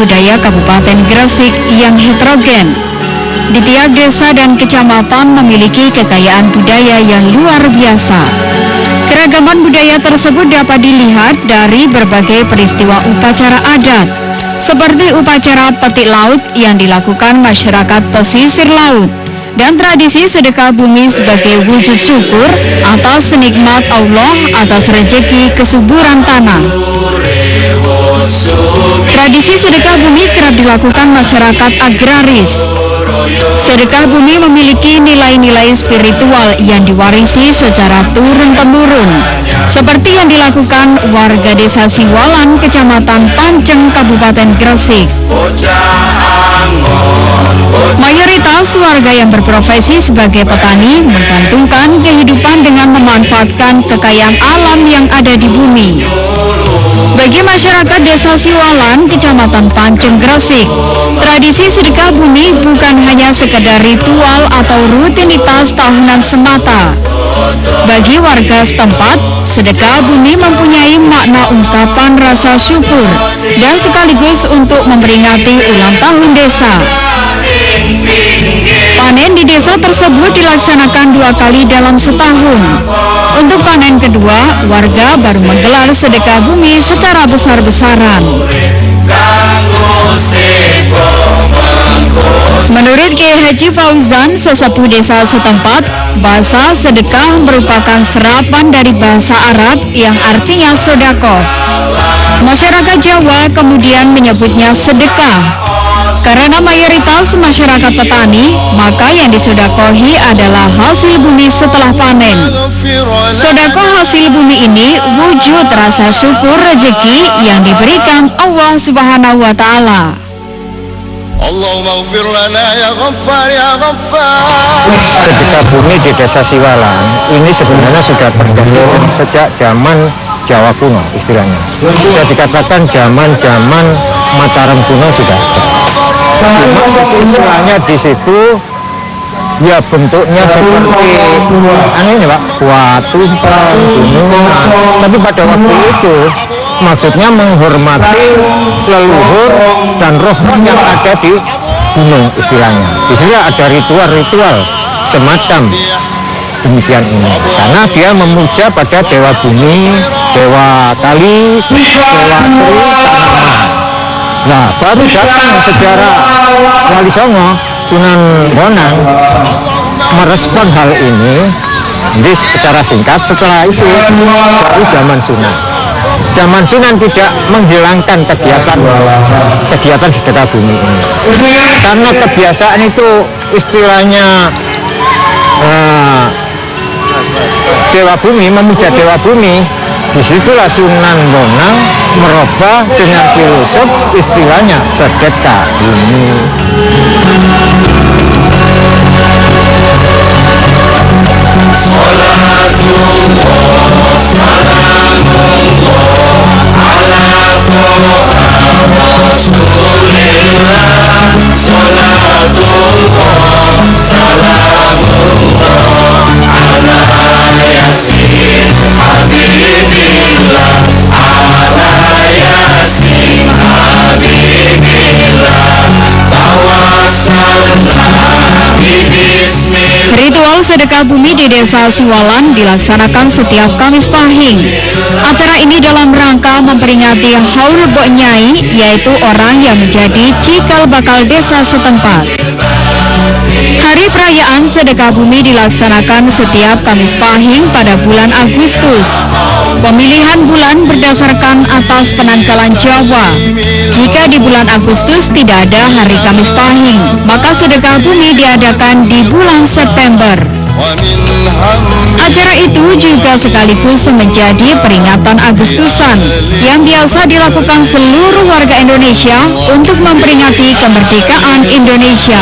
budaya Kabupaten Gresik yang heterogen. Di tiap desa dan kecamatan memiliki kekayaan budaya yang luar biasa. Keragaman budaya tersebut dapat dilihat dari berbagai peristiwa upacara adat, seperti upacara petik laut yang dilakukan masyarakat pesisir laut, dan tradisi sedekah bumi sebagai wujud syukur atas nikmat Allah atas rezeki kesuburan tanah. Tradisi sedekah bumi kerap dilakukan masyarakat agraris. Sedekah bumi memiliki nilai-nilai spiritual yang diwarisi secara turun-temurun, seperti yang dilakukan warga desa Siwalan, Kecamatan Panceng, Kabupaten Gresik. Mayoritas warga yang berprofesi sebagai petani menggantungkan kehidupan dengan memanfaatkan kekayaan alam yang ada di bumi. Bagi masyarakat desa Siwalan, Kecamatan Panceng, Gresik, tradisi sedekah bumi bukan hanya sekedar ritual atau rutinitas tahunan semata. Bagi warga setempat, sedekah bumi mempunyai makna ungkapan rasa syukur dan sekaligus untuk memperingati ulang tahun desa. Panen di desa tersebut dilaksanakan 2 kali dalam setahun. Untuk panen kedua, warga baru menggelar sedekah bumi secara besar-besaran. Menurut Kiai Haji Fauzan, sesepuh desa setempat, bahasa sedekah merupakan serapan dari bahasa Arab yang artinya sedekah. Masyarakat Jawa kemudian menyebutnya sedekah. Karena mayoritas masyarakat petani, maka yang disedekahi adalah hasil bumi setelah panen. Sedekah hasil bumi ini wujud rasa syukur rezeki yang diberikan Allah Subhanahu wa Ta'ala. Allahumma ighfir lana ya Ghaffar ya Ghaffar. Sedekah bumi di desa Siwalan ini sebenarnya sudah terjadi sejak zaman Jawa kuno istilahnya. Bisa dikatakan zaman Mataram kuno sudah ada. Cuma istilahnya di situ ya bentuknya seperti ini Pak, batu, gunung. Tapi pada waktu itu maksudnya menghormati leluhur dan roh yang ada di gunung istilahnya. Di sini ada ritual-ritual semacam demikian ini, karena dia memuja pada dewa bumi, dewa kali, dewa Sri, tanaman. Nah, baru datang sejarah Wali Songo, Sunan Bonang merespon hal ini. Jadi secara singkat, setelah itu baru zaman Sunan. Zaman Sunan tidak menghilangkan kegiatan sedekah bumi ini, karena kebiasaan itu istilahnya dewa bumi, memuja dewa bumi. Disitulah Sunan Bonang merubah dengan filosof istilahnya sedekah bumi. Ritual sedekah bumi di desa Siwalan dilaksanakan setiap Kamis Pahing. Acara ini dalam rangka memperingati Haul Bok Nyai, yaitu orang yang menjadi cikal bakal desa setempat. Hari perayaan sedekah bumi dilaksanakan setiap Kamis Pahing pada bulan Agustus. Pemilihan bulan berdasarkan atas penanggalan Jawa. Jika di bulan Agustus tidak ada hari Kamis Pahing, maka sedekah bumi diadakan di bulan September. Acara itu juga sekaligus menjadi peringatan Agustusan yang biasa dilakukan seluruh warga Indonesia untuk memperingati kemerdekaan Indonesia.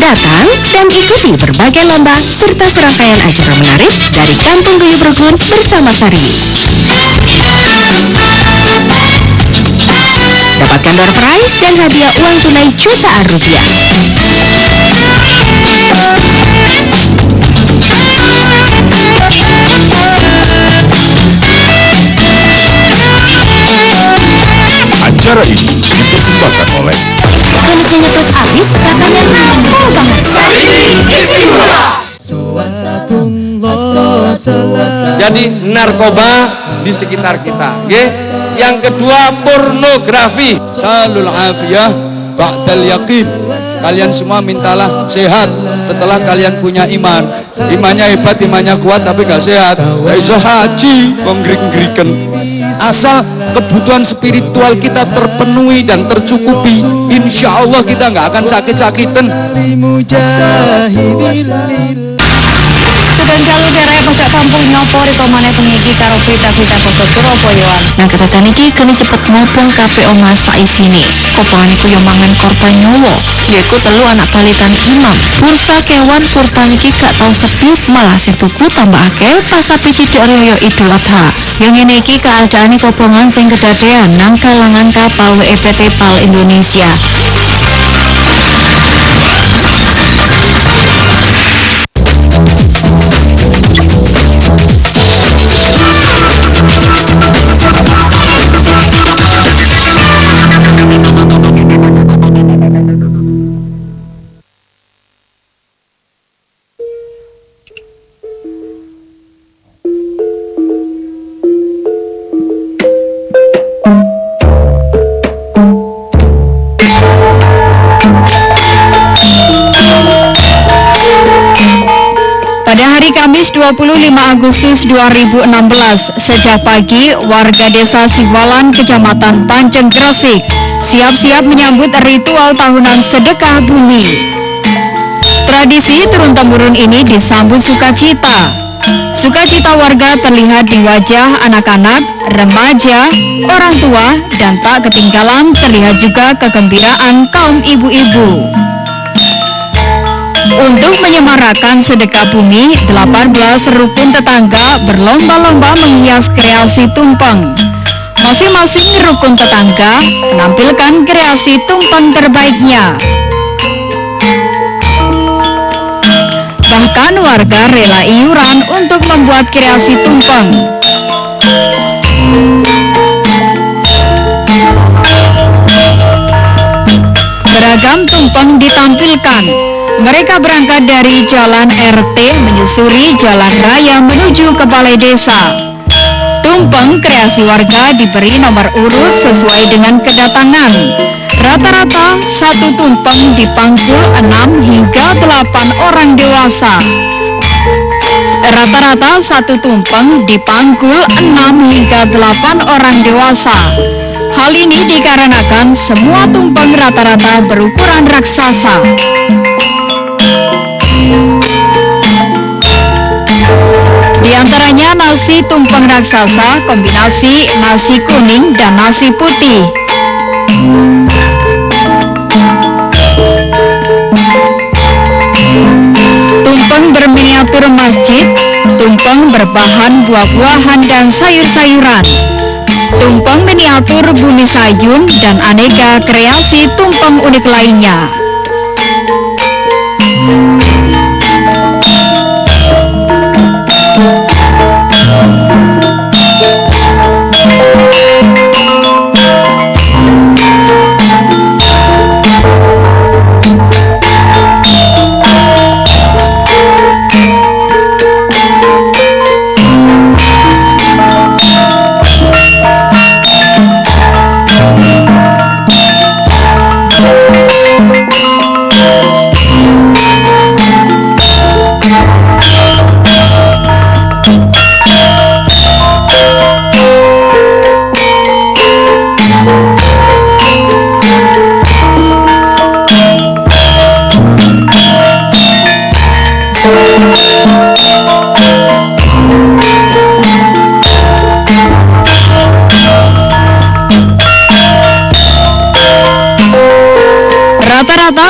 Datang dan ikuti berbagai lomba serta serangkaian acara menarik dari Kampung Guyub Rukun bersama Sari. Dapatkan door prize dan hadiah uang tunai jutaan rupiah. Acara ini dipersembahkan oleh Kondisinya terus habis, rasanya nampol banget. Sari Istimewa. Jadi narkoba di sekitar kita, okay? Yang kedua pornografi. Salul afiyah ba'dal yaqin. Kalian semua mintalah sehat setelah kalian punya iman. Imannya hebat, imannya kuat tapi gak sehat. Gak bisa haji, ngrik-ngriken. Asal kebutuhan spiritual kita terpenuhi dan tercukupi, insya Allah kita nggak akan sakit-sakitan. Sedang dalu daerah pojok kampung nyopo riko maneh pengiji karo berita-berita kota Surabaya. Nah ketatan iki kini cepet ngobong kabeh omah saisine. Kopangan iku yo mangan korban nyawa, yaiku 3 anak balitan imam. Bursa kewan kurban iki gak tau sepi, malah sing tuku tambah akeh pas sapi cilik raya Idul Adha. Yang ngene iki keadaane kobongan sing kedadean nang kalangan kapal WEPT PAL Indonesia. Pada hari Kamis 25 Agustus 2016, sejak pagi warga desa Siwalan, Kecamatan Panceng, Gresik siap-siap menyambut ritual tahunan sedekah bumi. Tradisi turun-temurun ini disambut sukacita. Sukacita warga terlihat di wajah anak-anak, remaja, orang tua, dan tak ketinggalan terlihat juga kegembiraan kaum ibu-ibu. Untuk menyemarakan sedekah bumi, 18 rukun tetangga berlomba-lomba menghias kreasi tumpeng. Masing-masing rukun tetangga menampilkan kreasi tumpeng terbaiknya. Bahkan warga rela iuran untuk membuat kreasi tumpeng. Beragam tumpeng ditampilkan. Mereka berangkat dari jalan RT menyusuri jalan raya menuju ke balai desa. Tumpeng kreasi warga diberi nomor urut sesuai dengan kedatangan. Rata-rata satu tumpeng dipanggul 6 hingga 8 orang dewasa. Rata-rata satu tumpeng dipanggul 6 hingga 8 orang dewasa. Hal ini dikarenakan semua tumpeng rata-rata berukuran raksasa. Di antaranya nasi tumpeng raksasa kombinasi nasi kuning dan nasi putih. Tumpeng berminiatur masjid, tumpeng berbahan buah-buahan dan sayur-sayuran, tumpeng miniatur bumi sayun, dan aneka kreasi tumpeng unik lainnya.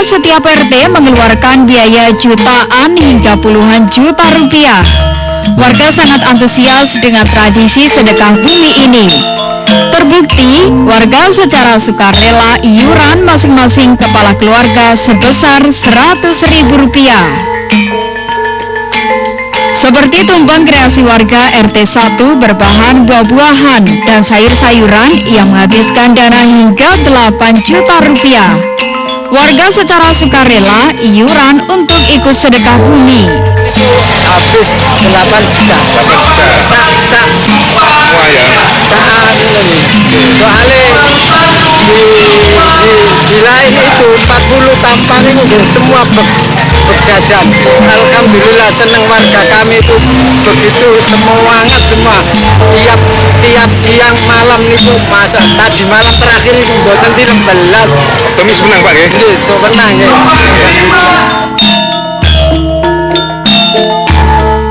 setiap RT mengeluarkan biaya jutaan hingga puluhan juta rupiah. Warga sangat antusias dengan tradisi sedekah bumi ini. Terbukti, warga secara sukarela iuran masing-masing kepala keluarga sebesar Rp100.000. Seperti tumpeng kreasi warga RT 1 berbahan buah-buahan dan sayur-sayuran yang menghabiskan dana hingga 8 juta rupiah. Warga secara sukarela iuran untuk ikut sedekah bumi. Habis 8 juta. Semua ya. Di lain itu 40 tampang itu semua berjajan. Alhamdulillah senang warga kami itu begitu semangat semua. Tiap siang malam itu masa tadi malam terakhir itu buatan tidak belas. Optimis menang Pak ya. So menang ya.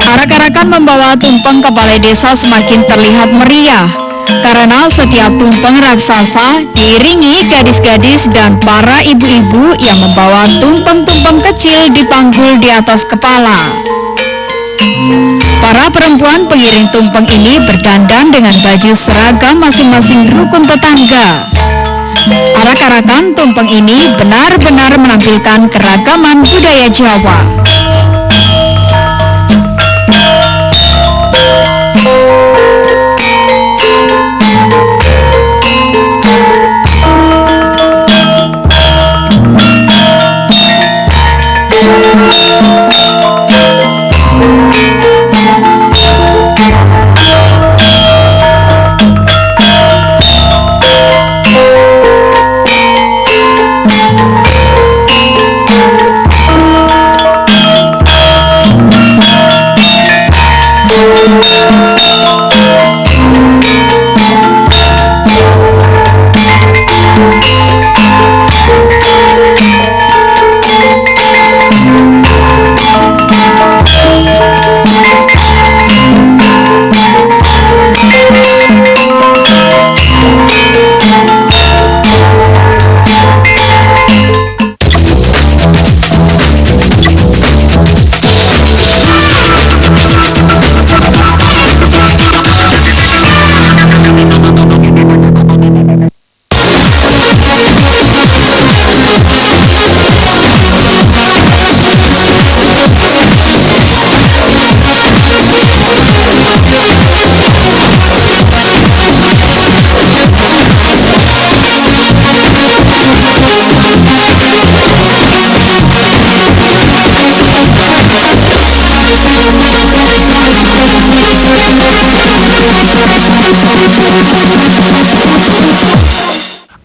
Arak-arakan membawa tumpeng ke balai desa semakin terlihat meriah karena setiap tumpeng raksasa diiringi gadis-gadis dan para ibu-ibu yang membawa tumpeng-tumpeng kecil dipanggul di atas kepala. Para perempuan pengiring tumpeng ini berdandan dengan baju seragam masing-masing rukun tetangga. Arak-arakan tumpeng ini benar-benar menampilkan keragaman budaya Jawa.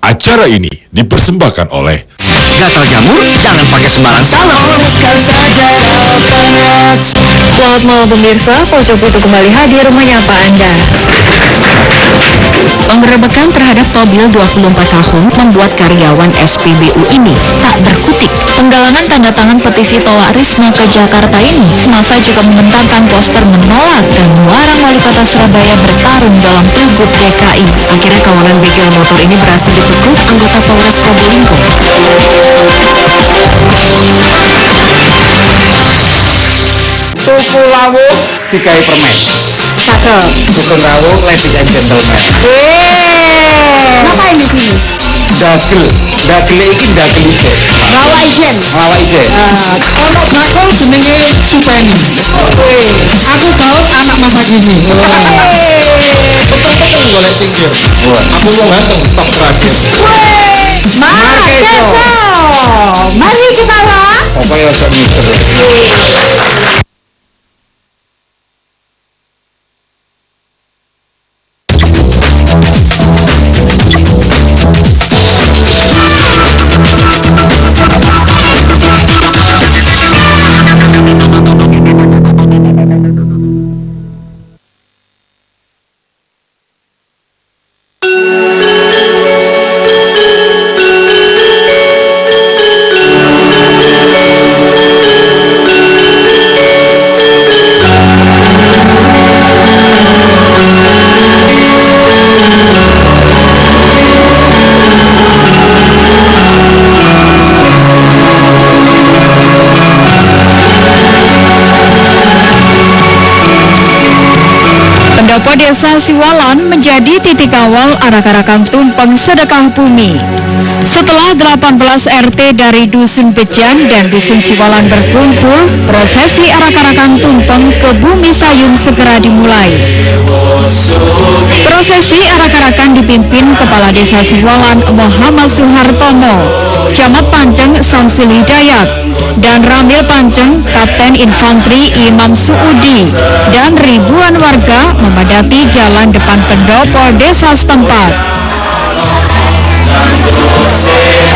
Acara ini dipersembahkan oleh Gatal jamur, jangan pakai sembarang salep. Oleskan saja Panax. Selamat malam pemirsa, Pojok Butuh kembali hadir menyapa Anda. Penggerebekan terhadap Tobil 24 tahun membuat karyawan SPBU ini tak berkutik. Penggalangan tanda tangan petisi tolak Risma ke Jakarta ini, masa juga membentangkan poster menolak dan melarang wali kota Surabaya bertarung dalam Pilgub DKI. Akhirnya kawanan begal motor ini berhasil dibekuk anggota Polres Probolinggo. Tuku lawu digawe permen. Cakep. Dukun lawu ladies and gentlemen. Ngapain di sini? Dagel iki dagel ijo. Rawa ijen. Rawa ijo. Ono bakul jenenge Supeni. Aku gaul anak masa kini. Betul-betul golek pinggir. Aku wong ganteng stok terakhir. Markeso. Mari kita lah. Pokoknya ojo mikir. bahwa Desa Siwalan menjadi titik awal arak-arakan tumpeng sedekah bumi. Setelah 18 RT dari Dusun Bejan dan Dusun Siwalan berkumpul, prosesi arak-arakan tumpeng ke Bumi Sayun segera dimulai. Prosesi arak-arakan dipimpin Kepala Desa Siwalan Muhammad Suhartono, Camat Panceng Samsul Hidayat, dan Ramil Panceng Kapten Infanteri Imam Suudi, dan ribuan warga memadati jalan depan pendopo desa setempat.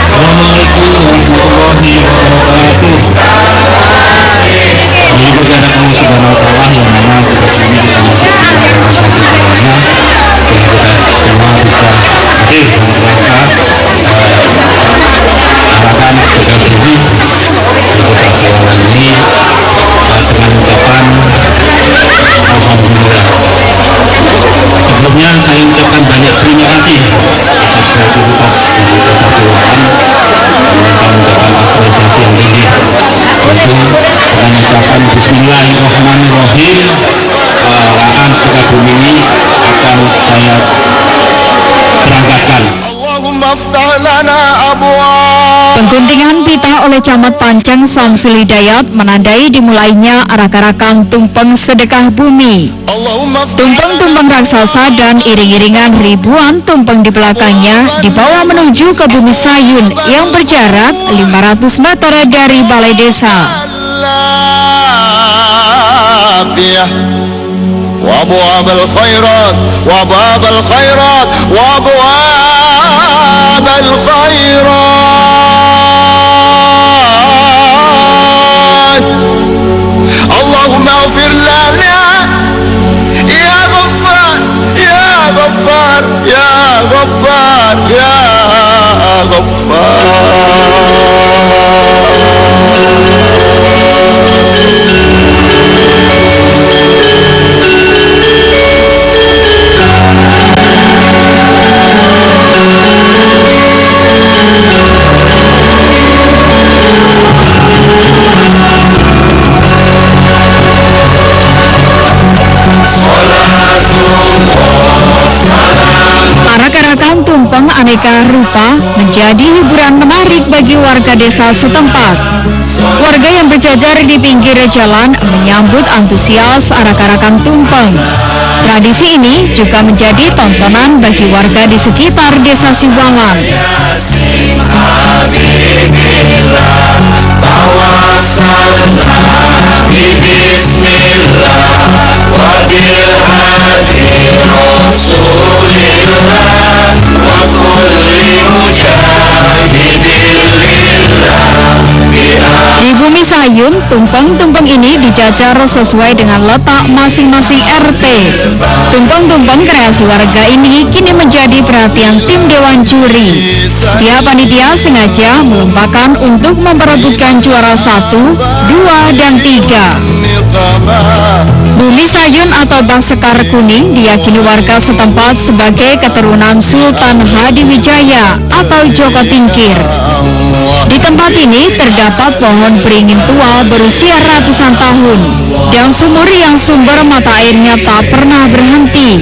Assalamualaikum warahmatullahi wabarakatuh. Ini kepada Allah Subhanahu wa Ta'ala yang mana kita semua kita masuk di dalam masa kehidupannya, dan kita semua bisa hadir dalam rangka arakan sedekah bumi di Desa Siwalan ini dengan ucapan Alhamdulillah. Sebelumnya saya ucapkan banyak terima kasih atas kreativitas dari Desa Siwalan, menyampaikan ucapan apresiasi yang tinggi. Tentu dengan ucapan Bismillahirrahmanirrahim, arakan sedekah bumi ini akan saya berangkatkan. Pengguntingan pita oleh Camat Panceng Samsul Hidayat menandai dimulainya arak-arakan tumpeng sedekah bumi. Tumpeng-tumpeng raksasa dan iring-iringan ribuan tumpeng di belakangnya dibawa menuju ke Bumi Sayun yang berjarak 500 meter dari balai desa. وابواب الخيرات وابواب الخيرات وابواب الخيرات اللهم اغفر لنا يا غفار يا غفار يا غفار يا غفار. Arak-arakan tumpeng aneka rupa menjadi hiburan menarik bagi warga desa setempat. Warga yang berjajar di pinggir jalan menyambut antusias arak-arakan tumpeng. Tradisi ini juga menjadi tontonan bagi warga di sekitar Desa Siwalan. Di Bumi Sayun, tumpeng-tumpeng ini dijajar sesuai dengan letak masing-masing RT. Tumpeng-tumpeng kreasi warga ini kini menjadi perhatian tim Dewan Juri. Pihak panitia sengaja melombakan untuk memperebutkan juara 1, 2, dan 3. Bumi Sayun atau Basekar Kuning diyakini warga setempat sebagai keturunan Sultan Hadiwijaya atau Joko Tingkir. Di tempat ini terdapat pohon beringin tua berusia ratusan tahun dan sumur yang sumber mata airnya tak pernah berhenti.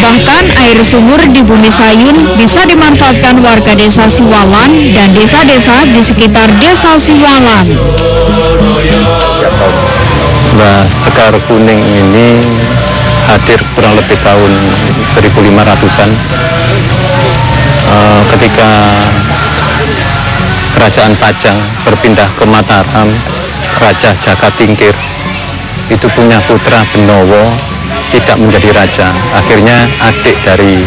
Bahkan air sumur di Bumi Sayun bisa dimanfaatkan warga Desa Siwalan dan desa-desa di sekitar Desa Siwalan. Basekar Kuning ini hadir kurang lebih tahun 1500-an ketika Kerajaan Pajang berpindah ke Mataram. Raja Jaka Tingkir itu punya putra Benowo tidak menjadi raja. Akhirnya adik dari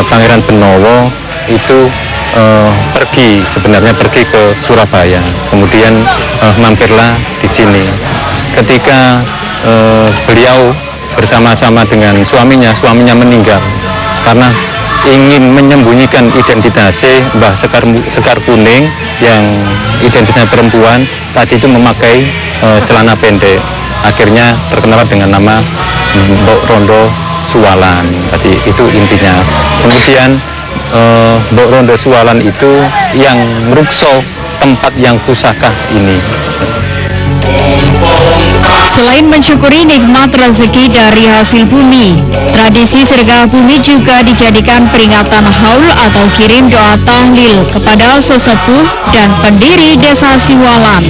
Pangeran Benowo itu pergi ke Surabaya. Kemudian mampirlah di sini. Ketika beliau bersama-sama dengan suaminya meninggal karena ingin menyembunyikan identitasnya. Mbah Sekar Kuning yang identitasnya perempuan tadi itu memakai celana pendek, akhirnya terkenal dengan nama Mbok Rondo Suwalan. Tadi itu intinya. Kemudian Mbok Rondo Suwalan itu yang merukso tempat yang pusaka ini. Selain mensyukuri nikmat rezeki dari hasil bumi, tradisi sedekah bumi juga dijadikan peringatan haul atau kirim doa tahlil kepada sesepuh dan pendiri desa Siwalan.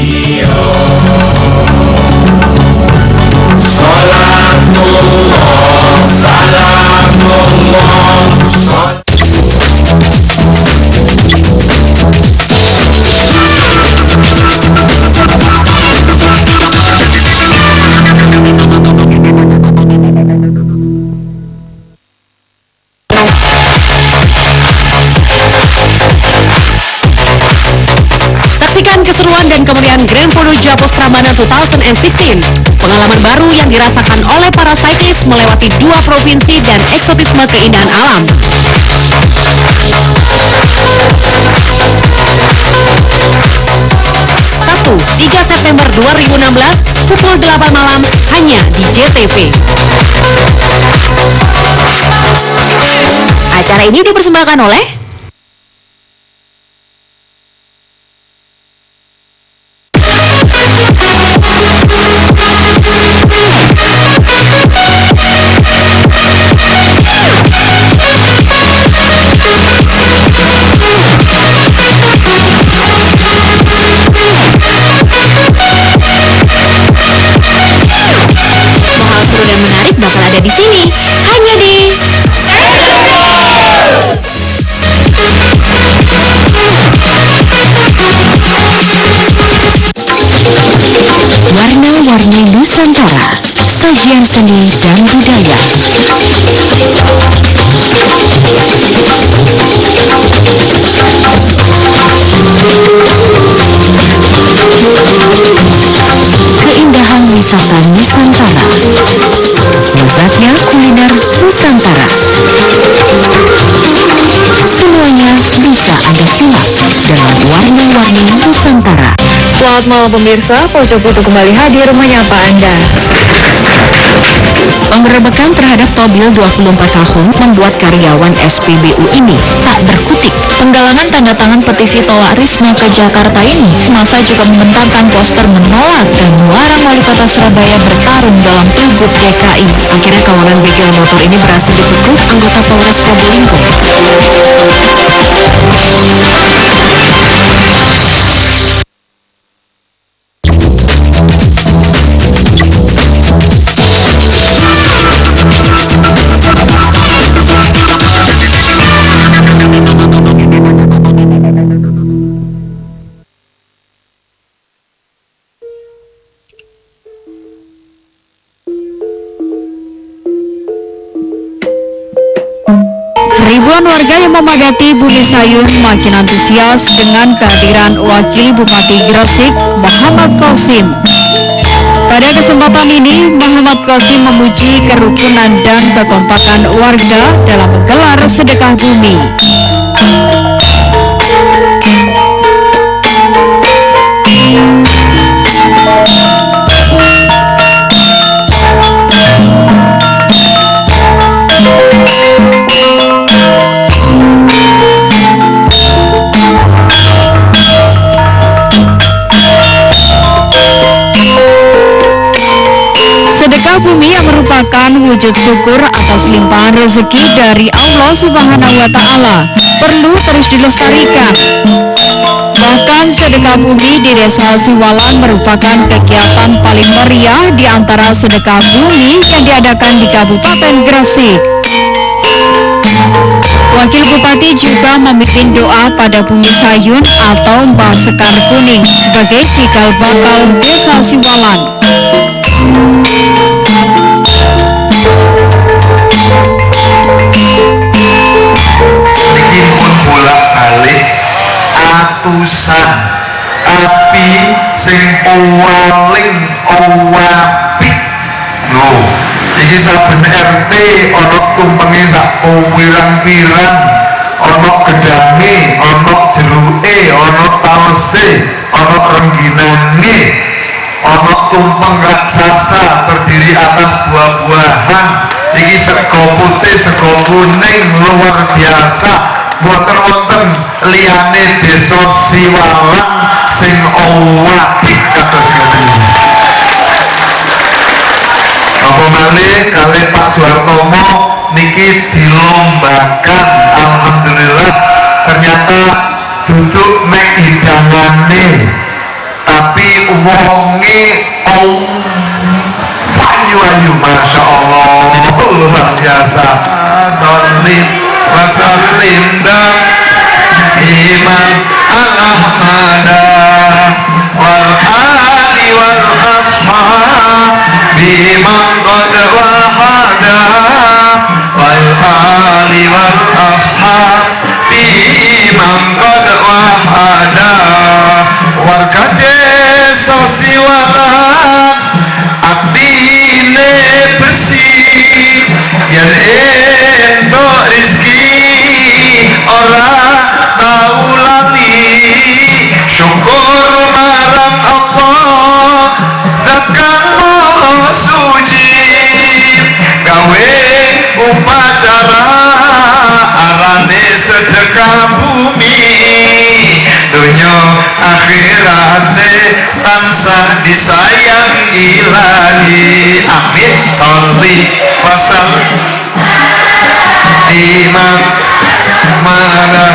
Saksikan keseruan dan kemeriahan Grand Polo Japos Prambanan 2016. Pengalaman baru yang dirasakan oleh para cyclist melewati 2 provinsi dan eksotisme keindahan alam. 3 September 2016 pukul 8 malam hanya di JTV. Acara ini dipersembahkan oleh bakal ada di sini hanya di Warna-warni Nusantara, sajian seni dan budaya. Keindahan wisata Nusantara, lezatnya kuliner Nusantara. Semuanya bisa Anda simak dalam Warna-warni Nusantara. Selamat malam pemirsa, Pojok Foto kembali hadir menyapa Anda. Penggerebekan terhadap Tobil 24 tahun membuat karyawan SPBU ini tak berkutik. Penggalangan tanda tangan petisi tolak Risma ke Jakarta ini, masa juga membentangkan poster menolak dan melarang wali kota Surabaya bertarung dalam Pilgub DKI. Akhirnya kawanan begal motor ini berhasil dibekuk anggota Polres Probolinggo. Ribuan warga yang memadati Bumi Sayur makin antusias dengan kehadiran Wakil Bupati Gresik, Muhammad Qasim. Pada kesempatan ini, Muhammad Qasim memuji kerukunan dan kekompakan warga dalam menggelar sedekah bumi. Sedekah bumi yang merupakan wujud syukur atas limpahan rezeki dari Allah Subhanahu wa Ta'ala perlu terus dilestarikan. Bahkan sedekah bumi di Desa Siwalan merupakan kegiatan paling meriah di antara sedekah bumi yang diadakan di Kabupaten Gresik. Wakil Bupati juga memimpin doa pada Bumi Sayun atau Mbah Sekar Kuning sebagai cikal bakal Desa Siwalan. Niki pun bolak-balik atusan api sing paling apik lho. Iki saben RT ana tumpenge sak pirang-pirang, ana gedhange, ana jeruke, ana talese, ana rengginane, ana tumpeng raksasa terdiri atas buah-buahan. Iki sego putih, sego kuning luar biasa. Wonten liyane Desa Siwalan sing apik kados ngeten. niki dilombakan. Alhamdulillah ternyata duduk mek hidangane tapi wonge ayu-ayu, Masya Allah, luar biasa. Sallim wa sallim iman al-ahmada wal ali wal ashab biman qad wahada wal ali wal ashab biman qad wahada warga desa Siwalan atine bersih yen entuk rezeki ora tau lali syukur marang Allah zat kang maha suci gawe upacara arane sedekah bumi dunya akhirate tansah disayang ilahi. Amin. Sholli wasal iman mana.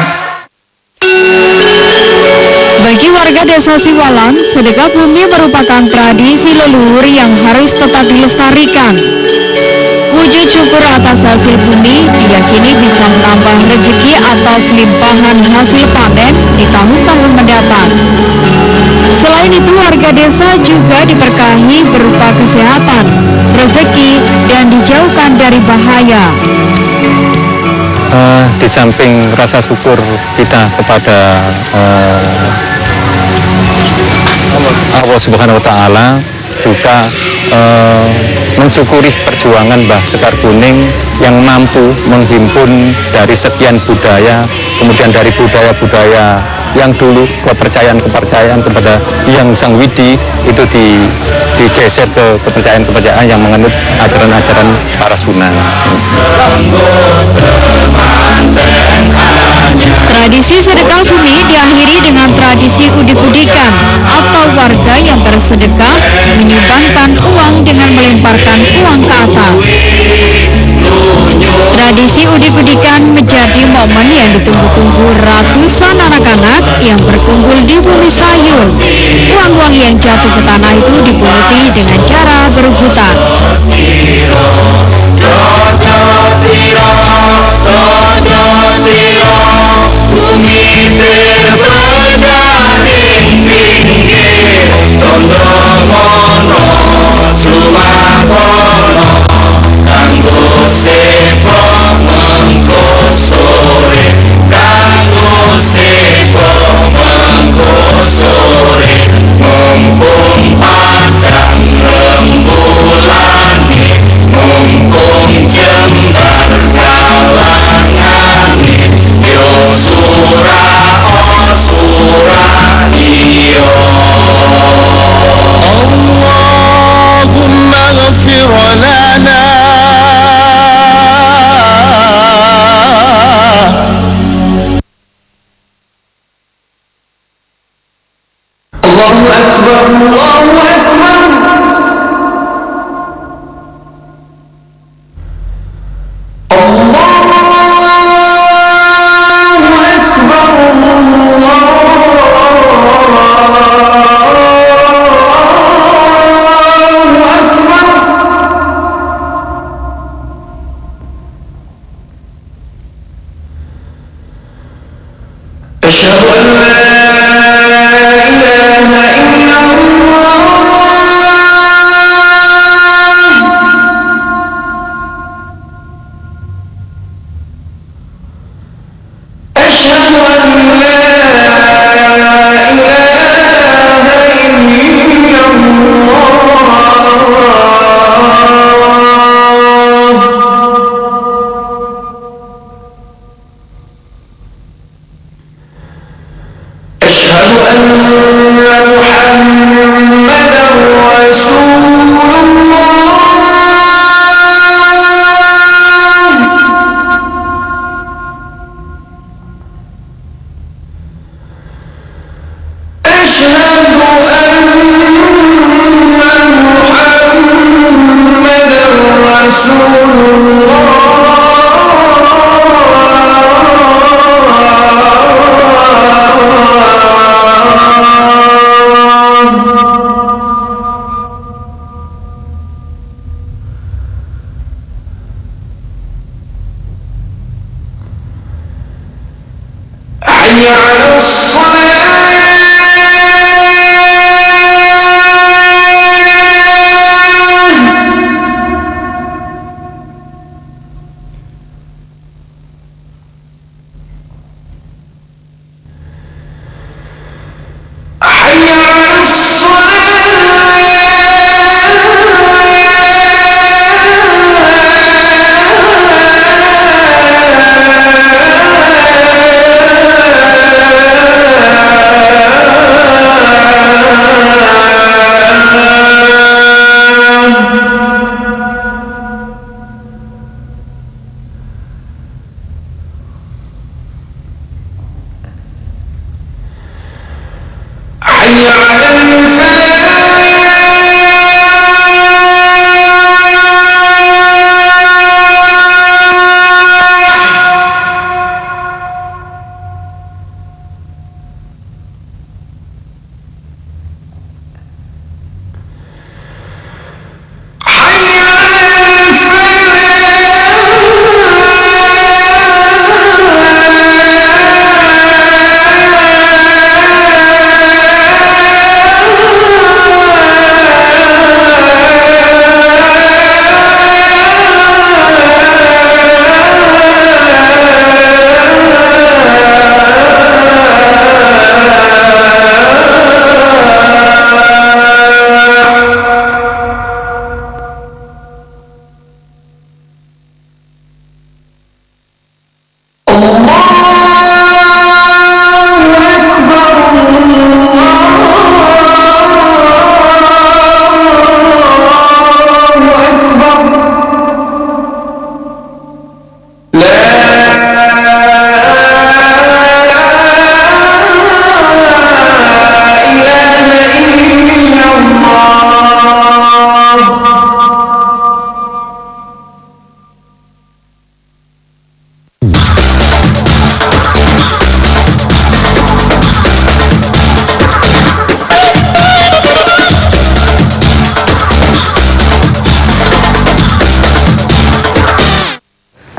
Bagi warga desa Siwalan, sedekah bumi merupakan tradisi leluhur yang harus tetap dilestarikan. Wujud syukur atas hasil bumi diyakini bisa menambah rezeki atas limpahan hasil panen di tahun-tahun mendatang. Selain itu, warga desa juga diberkahi berupa kesehatan, rezeki, dan dijauhkan dari bahaya. Di samping rasa syukur kita kepada Allah Subhanahu wa Ta'ala, juga mensyukuri perjuangan Mbah Sekar Kuning yang mampu menghimpun dari sekian budaya, kemudian dari budaya-budaya yang dulu kepercayaan-kepercayaan kepada Hyang Sang Widi itu digeser ke kepercayaan-kepercayaan yang menganut ajaran-ajaran para sunan. Tradisi sedekah bumi diakhiri dengan tradisi udik-udikan atau warga yang bersedekah menyumbangkan uang dengan melemparkan uang ke atas. Tradisi udik-udikan menjadi momen yang ditunggu-tunggu ratusan anak-anak yang berkumpul di bumi Sayun. Uang-uang yang jatuh ke tanah itu dipunguti dengan cara berebutan. Bumi terberdari pinggir Tondromono Sumakono kanggo sepo mengko sore kanggo sepo mengko sore mumpung padang rembulane mumpung jembar kalangane yo sura o sura iyo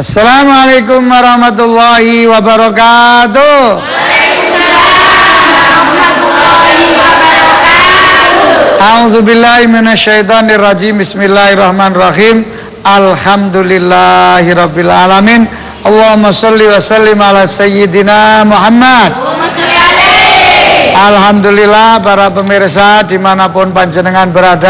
Assalamualaikum warahmatullahi wabarakatuh. A'udzubillahi minasyaitonirrajim. Bismillahirrahmanirrahim. Alhamdulillahirabbil alamin. Allahumma shalli wa sallim ala sayyidina Muhammad. Alhamdulillah para pemirsa dimanapun panjenengan berada,